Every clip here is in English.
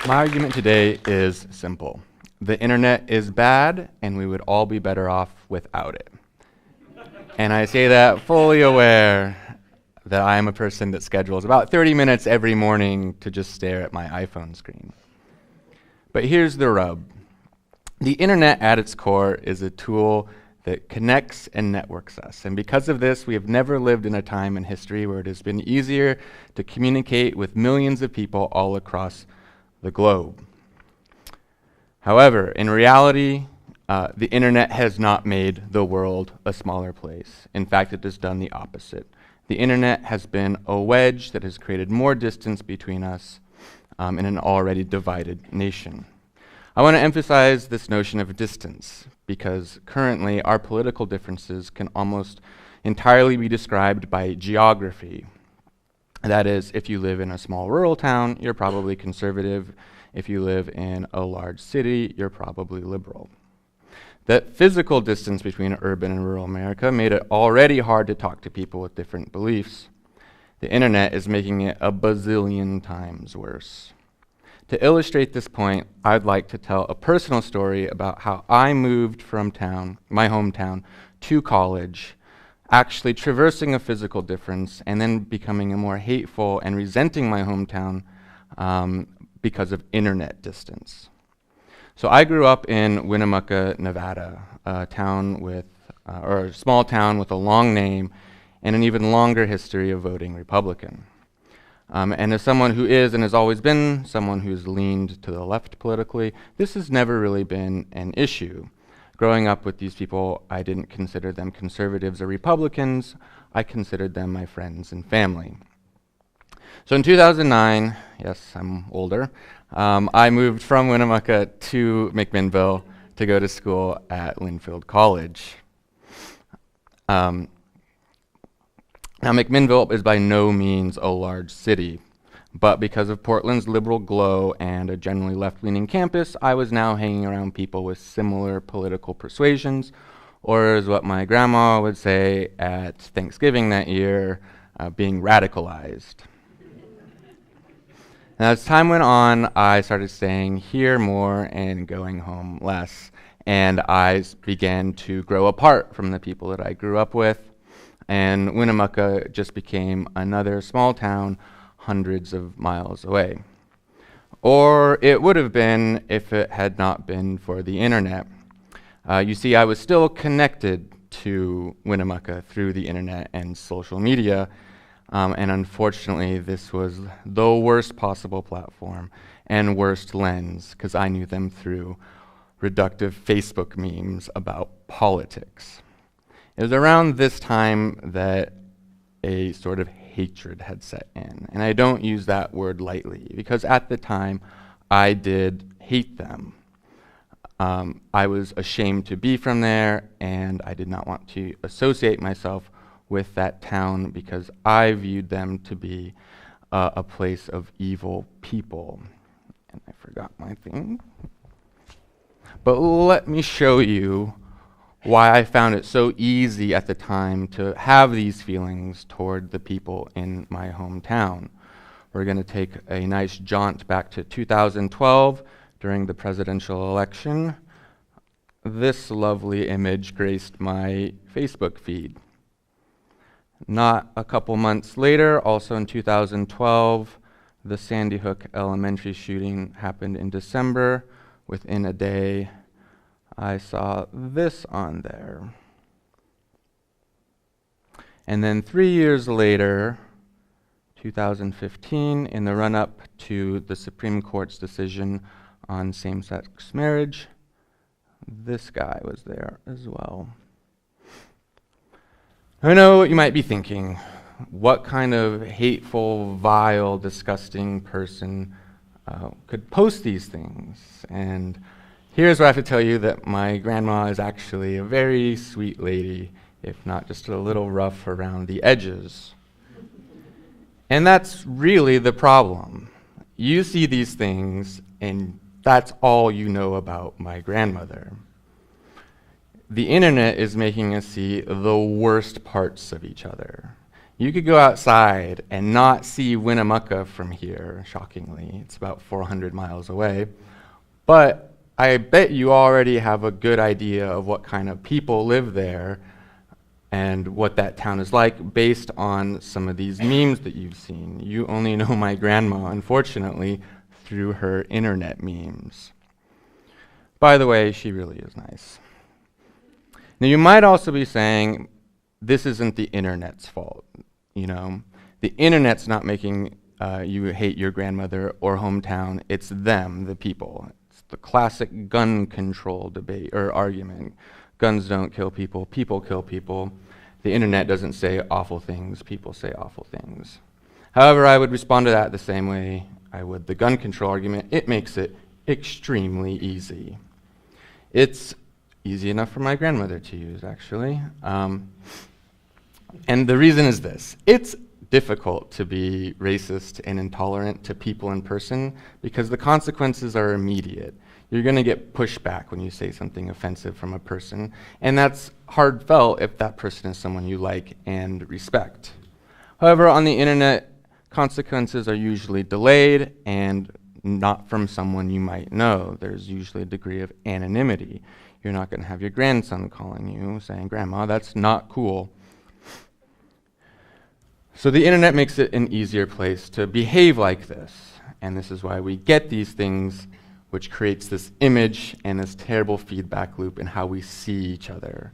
My argument today is simple. The internet is bad, and we would all be better off without it. And I say that fully aware that I am a person that schedules about 30 minutes every morning to just stare at my iPhone screen. But here's the rub. The internet at its core is a tool that connects and networks us. And because of this, we have never lived in a time in history where it has been easier to communicate with millions of people all across the globe. However, in reality, the internet has not made the world a smaller place. In fact, it has done the opposite. The internet has been a wedge that has created more distance between us in an already divided nation. I want to emphasize this notion of distance because currently our political differences can almost entirely be described by geography. That is, if you live in a small rural town, you're probably conservative. If you live in a large city, you're probably liberal. That physical distance between urban and rural America made it already hard to talk to people with different beliefs. The internet is making it a bazillion times worse. To illustrate this point, I'd like to tell a personal story about how I moved from my hometown, to college, actually traversing a physical difference and then becoming a more hateful and resenting my hometown because of internet distance. So I grew up in Winnemucca, Nevada, a small town with a long name and an even longer history of voting Republican. And as someone who is and has always been someone who's leaned to the left politically, this has never really been an issue. Growing up with these people, I didn't consider them conservatives or Republicans. I considered them my friends and family. So in 2009, yes, I'm older, I moved from Winnemucca to McMinnville to go to school at Linfield College. Now, McMinnville is by no means a large city, but because of Portland's liberal glow and a generally left-leaning campus, I was now hanging around people with similar political persuasions, or as what my grandma would say at Thanksgiving that year, being radicalized. And as time went on, I started staying here more and going home less, and I began to grow apart from the people that I grew up with, and Winnemucca just became another small town hundreds of miles away. Or it would have been if it had not been for the internet. You see, I was still connected to Winnemucca through the internet and social media, and unfortunately this was the worst possible platform and worst lens because I knew them through reductive Facebook memes about politics. It was around this time that a sort of hatred had set in. And I don't use that word lightly, because at the time, I did hate them. I was ashamed to be from there, and I did not want to associate myself with that town because I viewed them to be a place of evil people. And I forgot my thing. But let me show you why I found it so easy at the time to have these feelings toward the people in my hometown. We're going to take a nice jaunt back to 2012 during the presidential election. This lovely image graced my Facebook feed. Not a couple months later, also in 2012, the Sandy Hook Elementary shooting happened in December. Within a day, I saw this on there. And then 3 years later, 2015, in the run-up to the Supreme Court's decision on same-sex marriage, this guy was there as well. I know what you might be thinking. What kind of hateful, vile, disgusting person could post these things? And here's where I have to tell you that my grandma is actually a very sweet lady, if not just a little rough around the edges. And that's really the problem. You see these things, and that's all you know about my grandmother. The internet is making us see the worst parts of each other. You could go outside and not see Winnemucca from here, shockingly. It's about 400 miles away. But I bet you already have a good idea of what kind of people live there and what that town is like based on some of these memes that you've seen. You only know my grandma, unfortunately, through her internet memes. By the way, she really is nice. Now, you might also be saying, this isn't the internet's fault. You know, the internet's not making you hate your grandmother or hometown. It's them, the people. It's the classic gun control debate or argument. Guns don't kill people, people kill people. The internet doesn't say awful things, people say awful things. However, I would respond to that the same way I would the gun control argument. It makes it extremely easy. It's easy enough for my grandmother to use, actually. And the reason is this. It's difficult to be racist and intolerant to people in person because the consequences are immediate. You're going to get pushback when you say something offensive from a person, and that's hard felt if that person is someone you like and respect. However, on the internet, consequences are usually delayed and not from someone you might know. There's usually a degree of anonymity. You're not going to have your grandson calling you saying, "Grandma, that's not cool." So the internet makes it an easier place to behave like this, and this is why we get these things, which creates this image and this terrible feedback loop in how we see each other.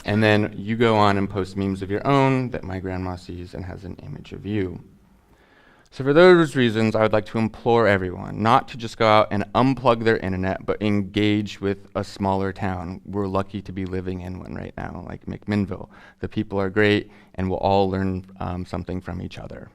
And then you go on and post memes of your own that my grandma sees and has an image of you. So for those reasons, I would like to implore everyone not to just go out and unplug their internet, but engage with a smaller town. We're lucky to be living in one right now, like McMinnville. The people are great, and we'll all learn something from each other.